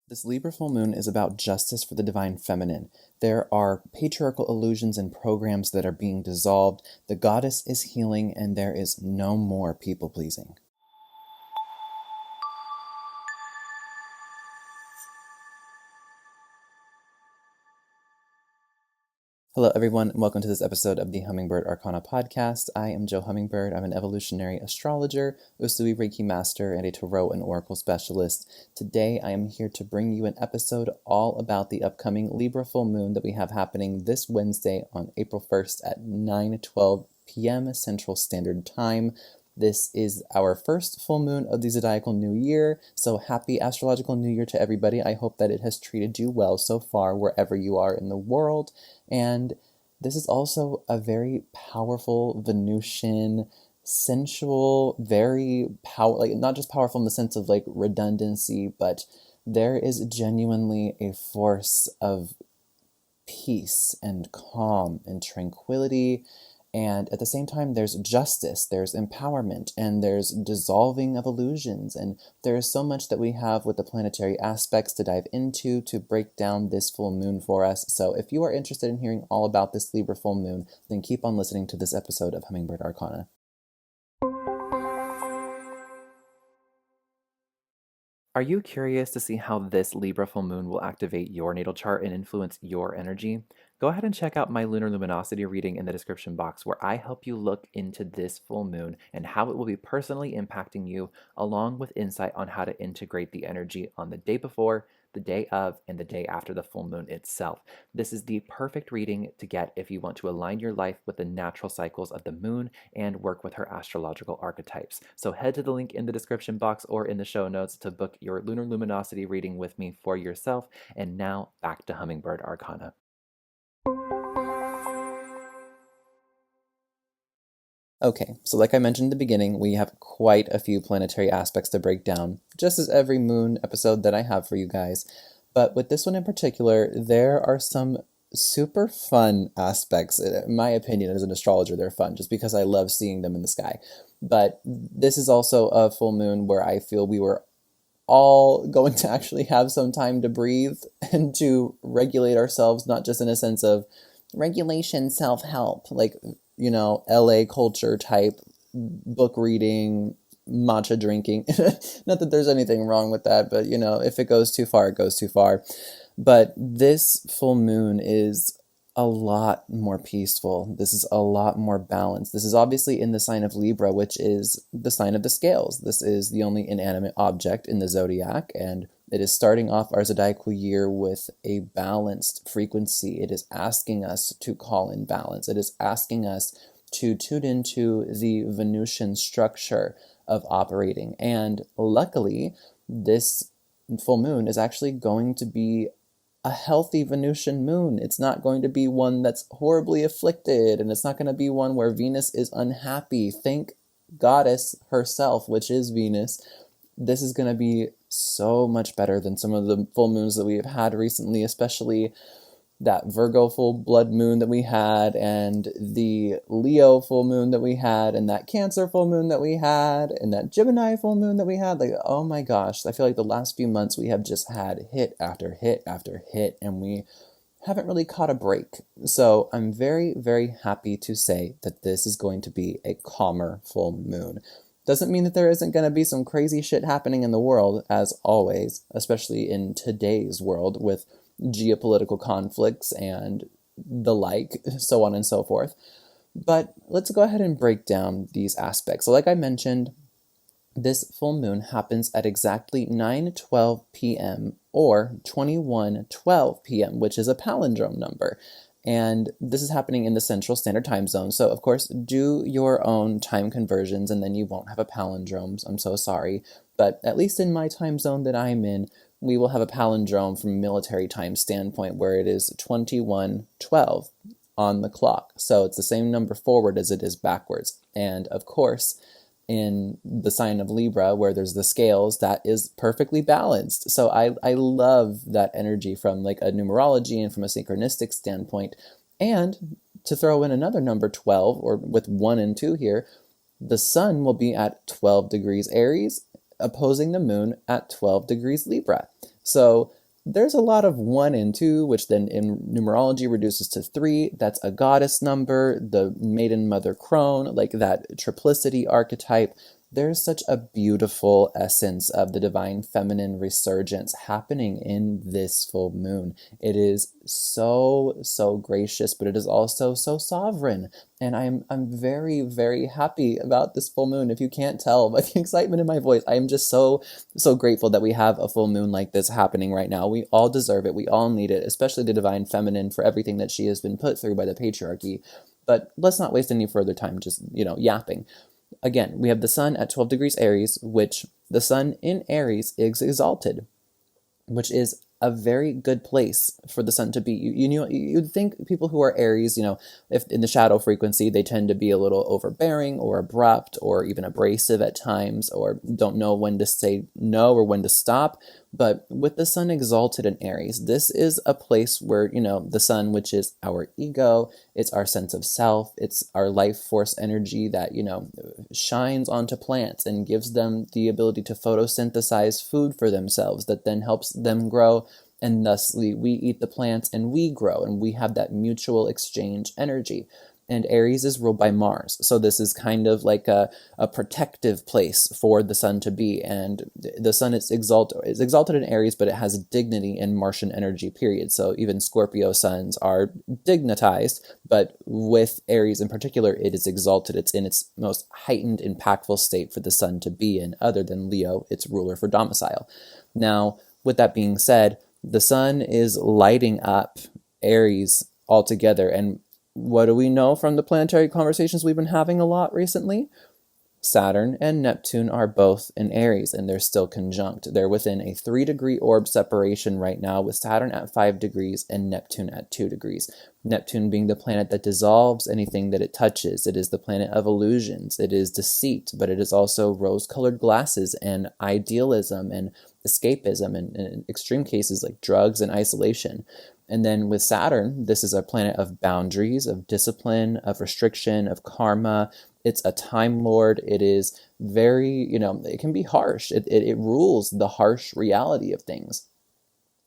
This Libra full moon is about justice for the divine feminine. There are patriarchal illusions and programs that are being dissolved. The goddess is healing, and there is no more people-pleasing. Hello, everyone, and welcome to this episode of the Hummingbird Arcana Podcast. I am Jo Hummingbird. I'm an Evolutionary Astrologer, Usui Reiki Master, and a Tarot and Oracle Specialist. Today, I am here to bring you an episode all about the upcoming Libra Full Moon that we have happening this Wednesday on April 1st at 9:12 p.m. Central Standard Time. This is our first full moon of the Zodiacal New Year, so happy Astrological New Year to everybody. I hope that it has treated you well so far wherever you are in the world. And this is also a very powerful Venusian, sensual, very not just powerful in the sense of redundancy, but there is genuinely a force of peace and calm and tranquility. And at the same time, there's justice, there's empowerment, and there's dissolving of illusions. And there is so much that we have with the planetary aspects to dive into to break down this full moon for us. So if you are interested in hearing all about this Libra full moon, then keep on listening to this episode of Hummingbird Arcana. Are you curious to see how this Libra full moon will activate your natal chart and influence your energy? Go ahead and check out my lunar luminosity reading in the description box, where I help you look into this full moon and how it will be personally impacting you, along with insight on how to integrate the energy on the day before, the day of, and the day after the full moon itself. This is the perfect reading to get if you want to align your life with the natural cycles of the moon and work with her astrological archetypes. So head to the link in the description box or in the show notes to book your lunar luminosity reading with me for yourself. And now back to Hummingbird Arcana. Okay, so like I mentioned in the beginning, we have quite a few planetary aspects to break down, just as every moon episode that I have for you guys. But with this one in particular, there are some super fun aspects. In my opinion, as an astrologer, they're fun just because I love seeing them in the sky. But this is also a full moon where I feel we were all going to actually have some time to breathe and to regulate ourselves, not just in a sense of regulation, self-help, LA culture type book reading, matcha drinking. Not that there's anything wrong with that, but if it goes too far, it goes too far. But this full moon is a lot more peaceful. This is a lot more balanced. This is obviously in the sign of Libra, which is the sign of the scales. This is the only inanimate object in the zodiac, and it is starting off our zodiacal year with a balanced frequency. It is asking us to call in balance. It is asking us to tune into the Venusian structure of operating. And luckily, this full moon is actually going to be a healthy Venusian moon. It's not going to be one that's horribly afflicted, and it's not going to be one where Venus is unhappy. Thank goddess herself, which is Venus. This is going to be so much better than some of the full moons that we have had recently, especially that Virgo full blood moon that we had, and the Leo full moon that we had, and that Cancer full moon that we had, and that Gemini full moon that we had. Oh my gosh, I feel like the last few months we have just had hit after hit after hit, and we haven't really caught a break. So I'm very, very happy to say that this is going to be a calmer full moon. Doesn't mean that there isn't going to be some crazy shit happening in the world, as always, especially in today's world with geopolitical conflicts and the like, so on and so forth. But let's go ahead and break down these aspects. So like I mentioned, this full moon happens at exactly 9:12 p.m. or 21:12 p.m., which is a palindrome number. And this is happening in the Central Standard Time Zone. So, of course, do your own time conversions, and then you won't have a palindrome. I'm so sorry. But at least in my time zone that I'm in, we will have a palindrome from a military time standpoint, where it is 21:12 on the clock. So it's the same number forward as it is backwards. And, of course, in the sign of Libra, where there's the scales, that is perfectly balanced. So I love that energy from a numerology and from a synchronistic standpoint. And to throw in another number 12, or with 1 and 2 here, the sun will be at 12 degrees Aries, opposing the moon at 12 degrees Libra. So there's a lot of 1 and 2, which then in numerology reduces to 3. That's a goddess number, the maiden mother crone, like that triplicity archetype. There's such a beautiful essence of the divine feminine resurgence happening in this full moon. It is so gracious, but it is also so sovereign. And I'm very, very happy about this full moon. If you can't tell by the excitement in my voice, I am just so grateful that we have a full moon like this happening right now. We all deserve it. We all need it, especially the divine feminine for everything that she has been put through by the patriarchy. But let's not waste any further time just, yapping. Again, we have the sun at 12 degrees Aries, which the sun in Aries is exalted, which is a very good place for the sun to be. You'd think people who are Aries, if in the shadow frequency, they tend to be a little overbearing or abrupt or even abrasive at times, or don't know when to say no or when to stop. But with the sun exalted in Aries, this is a place where, the sun, which is our ego, it's our sense of self, it's our life force energy that, shines onto plants and gives them the ability to photosynthesize food for themselves that then helps them grow. And thusly, we eat the plants and we grow, and we have that mutual exchange energy. And Aries is ruled by Mars. So this is kind of like a protective place for the sun to be. And the sun is exalted in Aries, but it has dignity in Martian energy, period. So even Scorpio suns are dignitized, but with Aries in particular, it is exalted. It's in its most heightened, impactful state for the sun to be in, other than Leo, its ruler for domicile. Now, with that being said, the sun is lighting up Aries altogether. And what do we know from the planetary conversations we've been having a lot recently? Saturn and Neptune are both in Aries, and they're still conjunct. They're within a 3-degree orb separation right now, with Saturn at 5 degrees and Neptune at 2 degrees. Neptune being the planet that dissolves anything that it touches. It is the planet of illusions. It is deceit, but it is also rose-colored glasses and idealism and escapism, and in extreme cases like drugs and isolation. And then with Saturn, this is a planet of boundaries, of discipline, of restriction, of karma. It's a time lord. It is very, it can be harsh. It rules the harsh reality of things.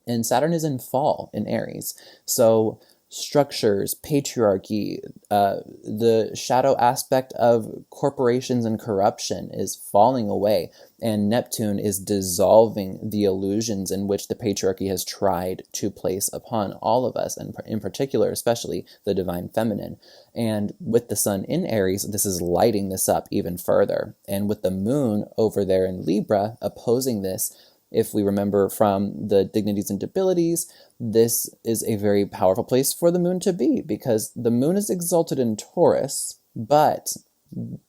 And Saturn is in fall in Aries. So structures, patriarchy, the shadow aspect of corporations and corruption is falling away, and Neptune is dissolving the illusions in which the patriarchy has tried to place upon all of us, and in particular, especially the divine feminine. And with the sun in Aries, this is lighting this up even further. And with the moon over there in Libra opposing this, if we remember from the dignities and debilities, this is a very powerful place for the moon to be, because the moon is exalted in Taurus, but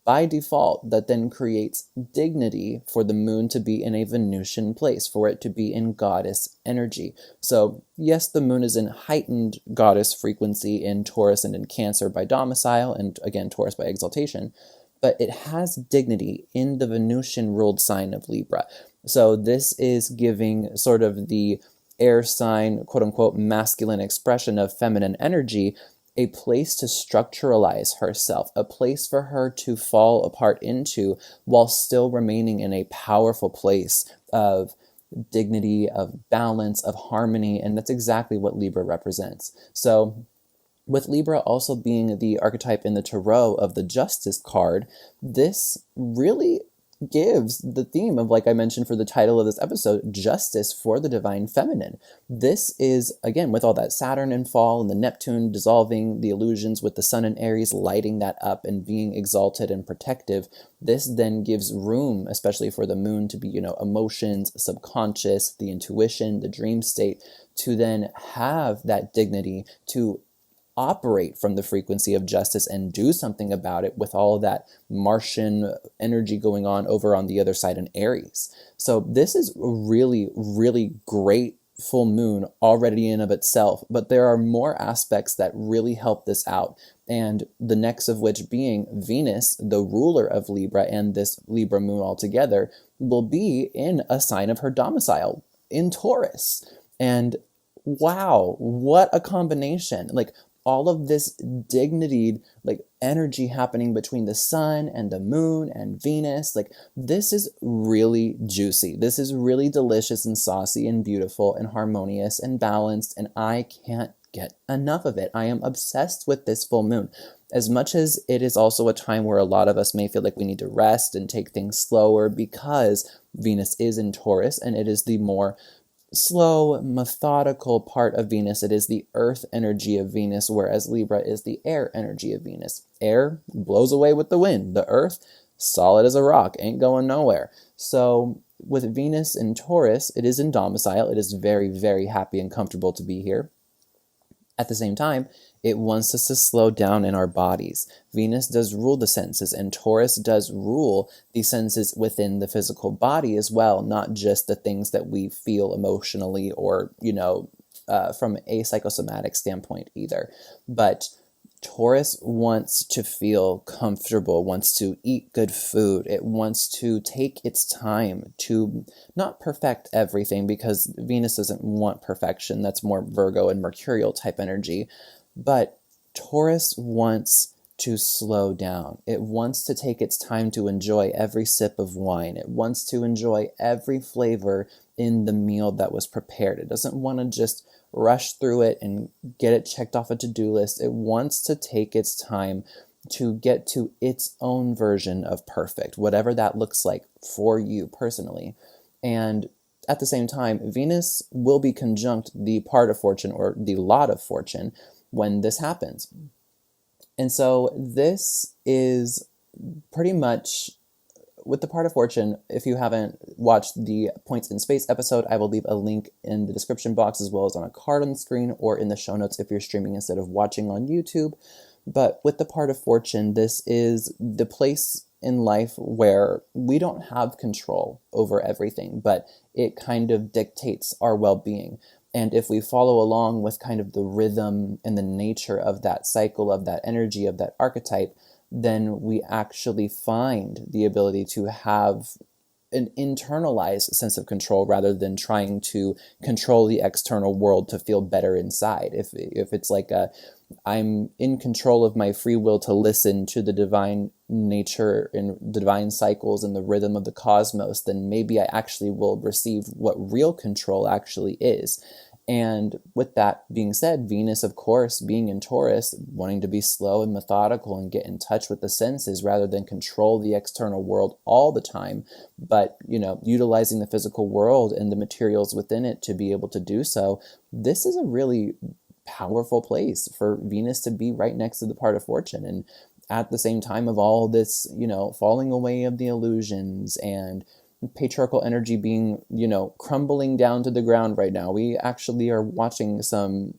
by default, that then creates dignity for the moon to be in a Venusian place, for it to be in goddess energy. So yes, the moon is in heightened goddess frequency in Taurus and in Cancer by domicile, and again, Taurus by exaltation, but it has dignity in the Venusian-ruled sign of Libra. So this is giving sort of the air sign, quote-unquote, masculine expression of feminine energy a place to structuralize herself, a place for her to fall apart into while still remaining in a powerful place of dignity, of balance, of harmony, and that's exactly what Libra represents. So with Libra also being the archetype in the tarot of the Justice card, this really gives the theme of, like I mentioned for the title of this episode, justice for the divine feminine. This is, again, with all that Saturn in fall and the Neptune dissolving the illusions, with the sun in Aries lighting that up and being exalted and protective, this then gives room, especially for the moon to be, emotions, subconscious, the intuition, the dream state, to then have that dignity to operate from the frequency of justice and do something about it with all that Martian energy going on over on the other side in Aries. So this is a really, really great full moon already in of itself, but there are more aspects that really help this out. And the next of which being Venus, the ruler of Libra, and this Libra moon altogether will be in a sign of her domicile in Taurus. And wow, what a combination. Like, all of this dignity, like energy happening between the sun and the moon and Venus. Like, this is really juicy. This is really delicious and saucy and beautiful and harmonious and balanced, and I can't get enough of it. I am obsessed with this full moon. As much as it is also a time where a lot of us may feel like we need to rest and take things slower because Venus is in Taurus and it is the more slow, methodical part of Venus. It is the earth energy of Venus, whereas Libra is the air energy of Venus. Air blows away with the wind. The earth, solid as a rock, ain't going nowhere. So with Venus in Taurus, it is in domicile. It is very, very happy and comfortable to be here. At the same time, it wants us to slow down in our bodies. Venus does rule the senses, and Taurus does rule the senses within the physical body as well, not just the things that we feel emotionally or, from a psychosomatic standpoint either. But Taurus wants to feel comfortable, wants to eat good food. It wants to take its time to not perfect everything, because Venus doesn't want perfection. That's more Virgo and Mercurial type energy. But Taurus wants to slow down. It wants to take its time to enjoy every sip of wine. It wants to enjoy every flavor in the meal that was prepared. It doesn't want to just rush through it and get it checked off a to-do list. It wants to take its time to get to its own version of perfect, whatever that looks like for you personally. And at the same time, Venus will be conjunct the part of fortune or the lot of fortune when this happens. And so this is pretty much with the part of fortune. If you haven't watched the Points in Space episode, I will leave a link in the description box as well as on a card on the screen or in the show notes if you're streaming instead of watching on YouTube. But with the part of fortune, this is the place in life where we don't have control over everything, but it kind of dictates our well-being. And if we follow along with kind of the rhythm and the nature of that cycle, of that energy, of that archetype, then we actually find the ability to have an internalized sense of control rather than trying to control the external world to feel better inside. If it's like I'm in control of my free will to listen to the divine nature and the divine cycles and the rhythm of the cosmos, then maybe I actually will receive what real control actually is. And with that being said, Venus, of course, being in Taurus, wanting to be slow and methodical and get in touch with the senses rather than control the external world all the time, but, utilizing the physical world and the materials within it to be able to do so. This is a really powerful place for Venus to be right next to the part of fortune. And at the same time of all this, falling away of the illusions and patriarchal energy being, crumbling down to the ground right now, we actually are watching some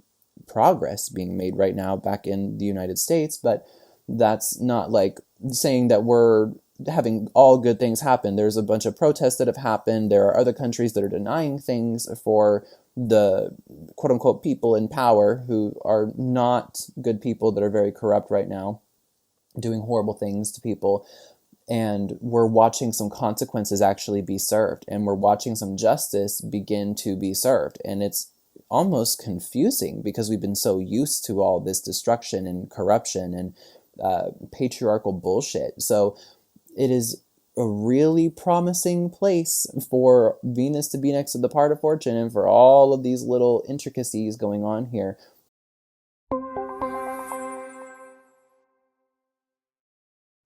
progress being made right now back in the United States, but that's not like saying that we're having all good things happen. There's a bunch of protests that have happened. There are other countries that are denying things for the quote-unquote people in power who are not good people, that are very corrupt right now, doing horrible things to people. And we're watching some consequences actually be served, and we're watching some justice begin to be served. And it's almost confusing because we've been so used to all this destruction and corruption and patriarchal bullshit. So it is a really promising place for Venus to be next to the part of fortune and for all of these little intricacies going on here.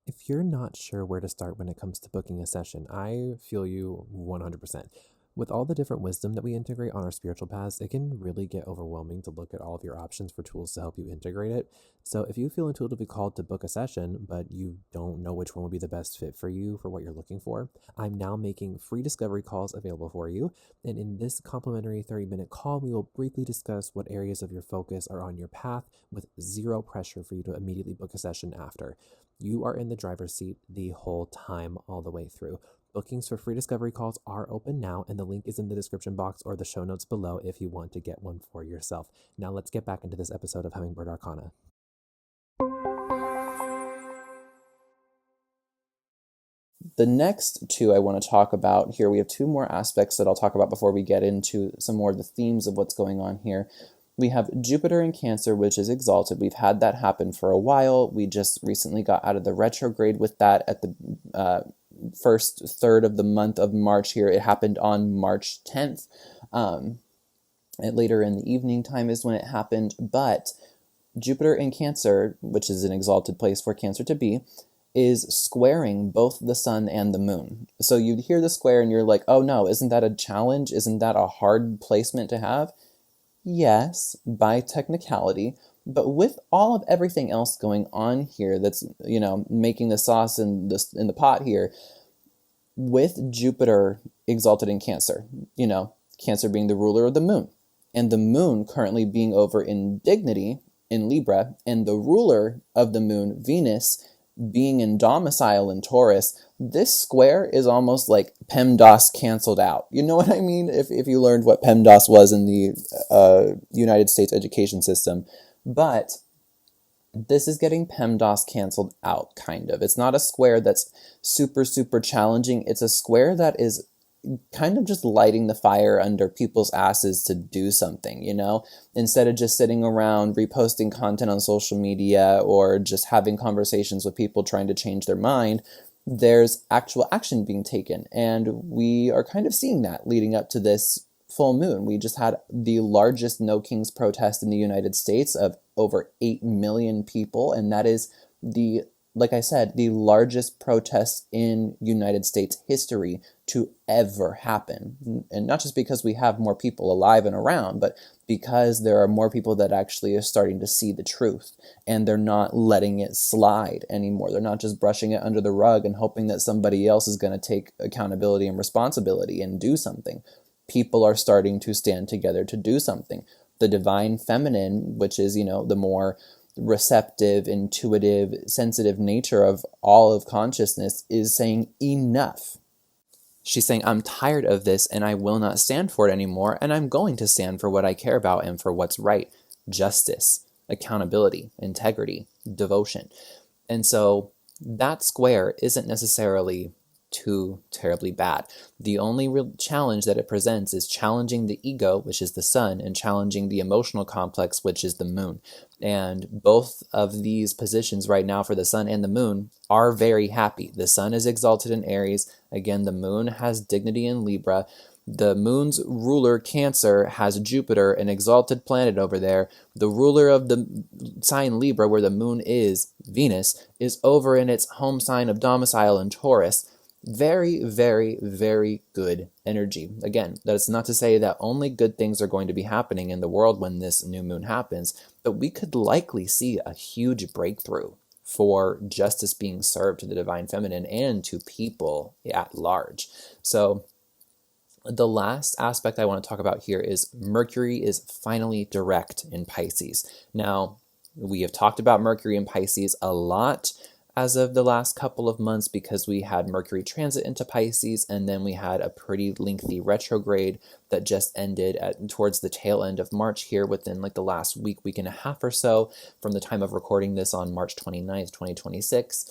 If you're not sure where to start when it comes to booking a session, I feel you 100%. With all the different wisdom that we integrate on our spiritual paths, it can really get overwhelming to look at all of your options for tools to help you integrate it. So if you feel intuitively called to book a session, but you don't know which one will be the best fit for you for what you're looking for, I'm now making free discovery calls available for you. And in this complimentary 30-minute call, we will briefly discuss what areas of your focus are on your path with zero pressure for you to immediately book a session after. You are in the driver's seat the whole time, all the way through. Bookings for free discovery calls are open now, and the link is in the description box or the show notes below if you want to get one for yourself. Now let's get back into this episode of Hummingbird Arcana. The next two I want to talk about here, we have two more aspects that I'll talk about before we get into some more of the themes of what's going on here. we have Jupiter in Cancer, which is exalted. We've had that happen for a while. We just recently got out of the retrograde with that at the first third of the month of March here. It happened on March 10th. And later in the evening time is when it happened. But Jupiter in Cancer, which is an exalted place for Cancer to be, is squaring both the sun and the moon. So you hear the square and you're like, oh no, isn't that a challenge? Isn't that a hard placement to have? Yes, by technicality, but with all of everything else going on here that's, making the sauce in the pot here, with Jupiter exalted in Cancer, Cancer being the ruler of the moon, and the moon currently being over in dignity in Libra, and the ruler of the moon, Venus, being in domicile in Taurus, this square is almost like PEMDAS canceled out. You know what I mean? If you learned what PEMDAS was in the United States education system. But this is getting PEMDAS canceled out, kind of. It's not a square that's super, super challenging. It's a square that is kind of just lighting the fire under people's asses to do something, instead of just sitting around reposting content on social media or just having conversations with people trying to change their mind. There's actual action being taken, and we are kind of seeing that leading up to this full moon. We just had the largest No Kings protest in the United States of over 8 million people, and that is like I said, the largest protest in United States history to ever happen. And not just because we have more people alive and around, but because there are more people that actually are starting to see the truth, and they're not letting it slide anymore. They're not just brushing it under the rug and hoping that somebody else is going to take accountability and responsibility and do something. People are starting to stand together to do something. The divine feminine, which is, the more receptive, intuitive, sensitive nature of all of consciousness, is saying enough. She's saying, I'm tired of this and I will not stand for it anymore, and I'm going to stand for what I care about and for what's right. Justice, accountability, integrity, devotion. And so that square isn't necessarily too terribly bad. The only real challenge that it presents is challenging the ego, which is the sun, and challenging the emotional complex, which is the moon. And both of these positions right now for the sun and the moon are very happy. The sun is exalted in Aries. Again, the moon has dignity in Libra. The moon's ruler, Cancer, has Jupiter, an exalted planet over there. The ruler of the sign Libra, where the moon is, Venus, is over in its home sign of domicile in Taurus. Very, very, very good energy. Again, that's not to say that only good things are going to be happening in the world when this new moon happens, but we could likely see a huge breakthrough for justice being served to the divine feminine and to people at large. So the last aspect I want to talk about here is Mercury is finally direct in Pisces. Now, we have talked about Mercury in Pisces a lot as of the last couple of months because we had Mercury transit into Pisces, and then we had a pretty lengthy retrograde that just ended towards the tail end of March here within like the last week and a half or so from the time of recording this on March 29th, 2026.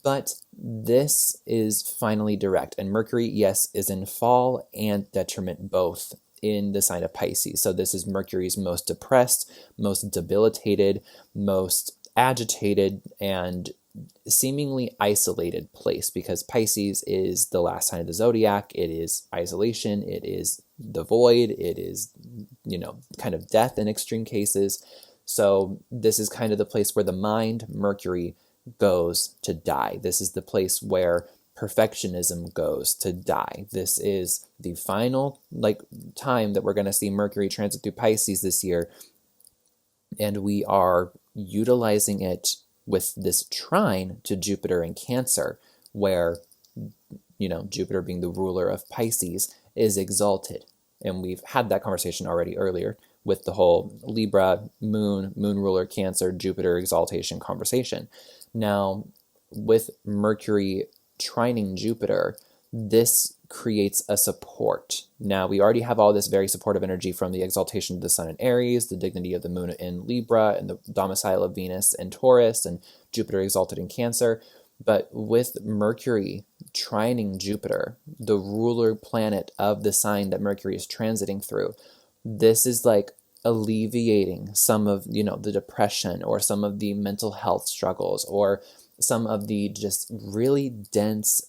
But this is finally direct, and Mercury, yes, is in fall and detriment both in the sign of Pisces. So this is Mercury's most depressed, most debilitated, most agitated, and seemingly isolated place, because Pisces is the last sign of the zodiac. It is isolation. It is the void. It is, kind of death in extreme cases. So this is kind of the place where the mind, Mercury, goes to die. This is the place where perfectionism goes to die. This is the final time that we're going to see Mercury transit through Pisces this year, and we are utilizing it with this trine to Jupiter in Cancer, where, Jupiter being the ruler of Pisces is exalted. And we've had that conversation already earlier with the whole Libra, moon ruler, Cancer, Jupiter exaltation conversation. Now, with Mercury trining Jupiter, this creates a support. Now, we already have all this very supportive energy from the exaltation of the sun in Aries, the dignity of the moon in Libra, and the domicile of Venus in Taurus, and Jupiter exalted in Cancer. But with Mercury trining Jupiter, the ruler planet of the sign that Mercury is transiting through, this is like alleviating some of, the depression or some of the mental health struggles or some of the just really dense,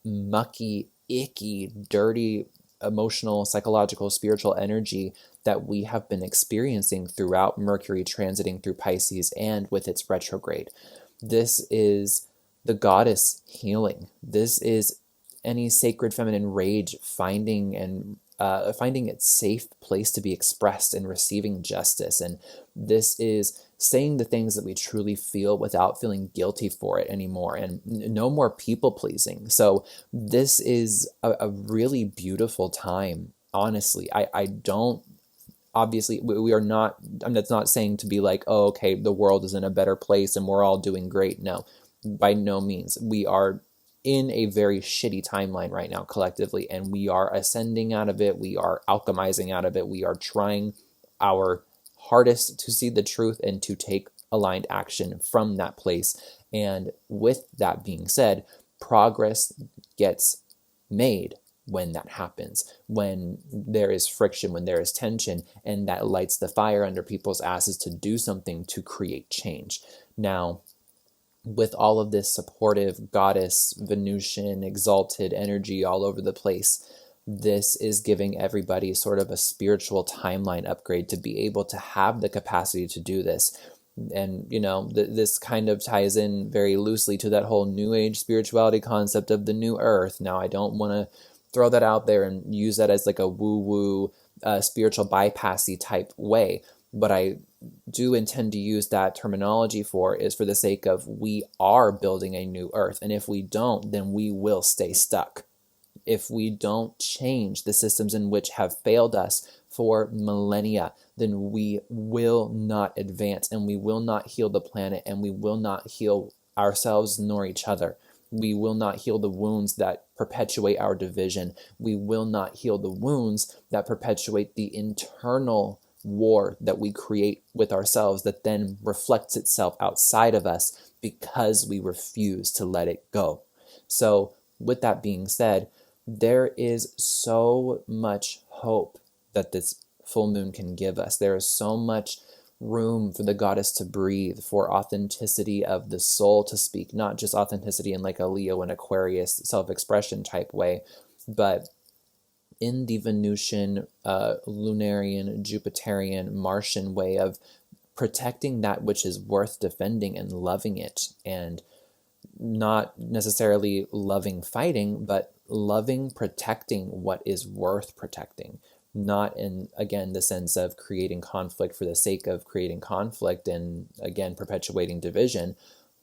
mucky, icky, dirty, emotional, psychological, spiritual energy that we have been experiencing throughout Mercury transiting through Pisces and with its retrograde. This is the goddess healing. This is any sacred feminine rage finding its safe place to be expressed and receiving justice. And this is saying the things that we truly feel without feeling guilty for it anymore, and no more people pleasing. So this is a really beautiful time. Honestly, I don't, obviously we are not, that's not saying to be like, oh, okay, the world is in a better place and we're all doing great. No, by no means. We are in a very shitty timeline right now collectively, and we are ascending out of it. We are alchemizing out of it. We are trying our hardest to see the truth and to take aligned action from that place. And with that being said, progress gets made when that happens, when there is friction, when there is tension, and that lights the fire under people's asses to do something to create change. Now, with all of this supportive goddess, Venusian, exalted energy all over the place, this is giving everybody sort of a spiritual timeline upgrade to be able to have the capacity to do this. And, this kind of ties in very loosely to that whole New Age spirituality concept of the new earth. Now, I don't want to throw that out there and use that as like a woo-woo spiritual bypassy type way, but I do intend to use that terminology for the sake of we are building a new earth. And if we don't, then we will stay stuck. If we don't change the systems in which have failed us for millennia, then we will not advance, and we will not heal the planet, and we will not heal ourselves nor each other. We will not heal the wounds that perpetuate our division. We will not heal the wounds that perpetuate the internal war that we create with ourselves that then reflects itself outside of us because we refuse to let it go. So with that being said, there is so much hope that this full moon can give us. There is so much room for the goddess to breathe, for authenticity of the soul to speak, not just authenticity in like a Leo and Aquarius self-expression type way, but in the Venusian, Lunarian, Jupiterian, Martian way of protecting that which is worth defending and loving it, and not necessarily loving fighting, but loving protecting what is worth protecting. Not in, again, the sense of creating conflict for the sake of creating conflict and, again, perpetuating division,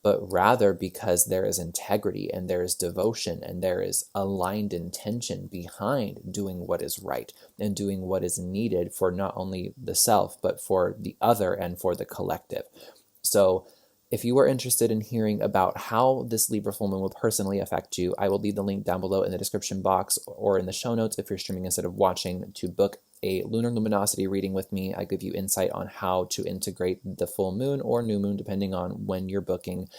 but rather because there is integrity and there is devotion and there is aligned intention behind doing what is right and doing what is needed for not only the self, but for the other and for the collective. So if you are interested in hearing about how this Libra full moon will personally affect you, I will leave the link down below in the description box or in the show notes if you're streaming instead of watching to book a lunar luminosity reading with me. I give you insight on how to integrate the full moon or new moon, depending on when you're booking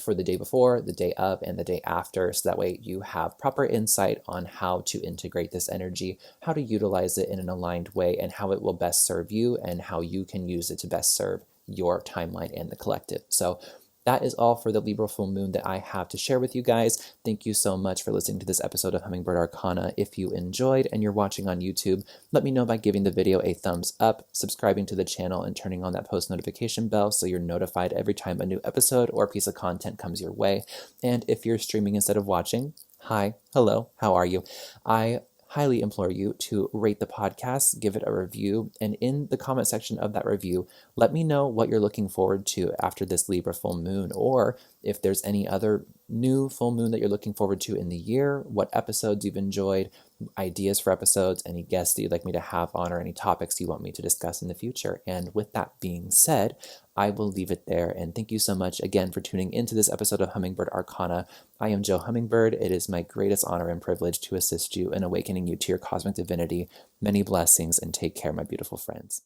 for the day before, the day of, and the day after. So that way you have proper insight on how to integrate this energy, how to utilize it in an aligned way, and how it will best serve you and how you can use it to best serve your timeline and the collective. So that is all for the Libra full moon that I have to share with you guys. Thank you so much for listening to this episode of Hummingbird Arcana. If you enjoyed and you're watching on YouTube, let me know by giving the video a thumbs up, subscribing to the channel, and turning on that post notification bell so you're notified every time a new episode or piece of content comes your way. And if you're streaming instead of watching, hi, hello, how are you? I highly implore you to rate the podcast, give it a review, and in the comment section of that review, let me know what you're looking forward to after this Libra full moon, or if there's any other new full moon that you're looking forward to in the year, what episodes you've enjoyed, ideas for episodes, any guests that you'd like me to have on, or any topics you want me to discuss in the future. And with that being said, I will leave it there, and thank you so much again for tuning into this episode of Hummingbird Arcana. I am Jo Hummingbird. It is my greatest honor and privilege to assist you in awakening you to your cosmic divinity. Many blessings, and take care, my beautiful friends.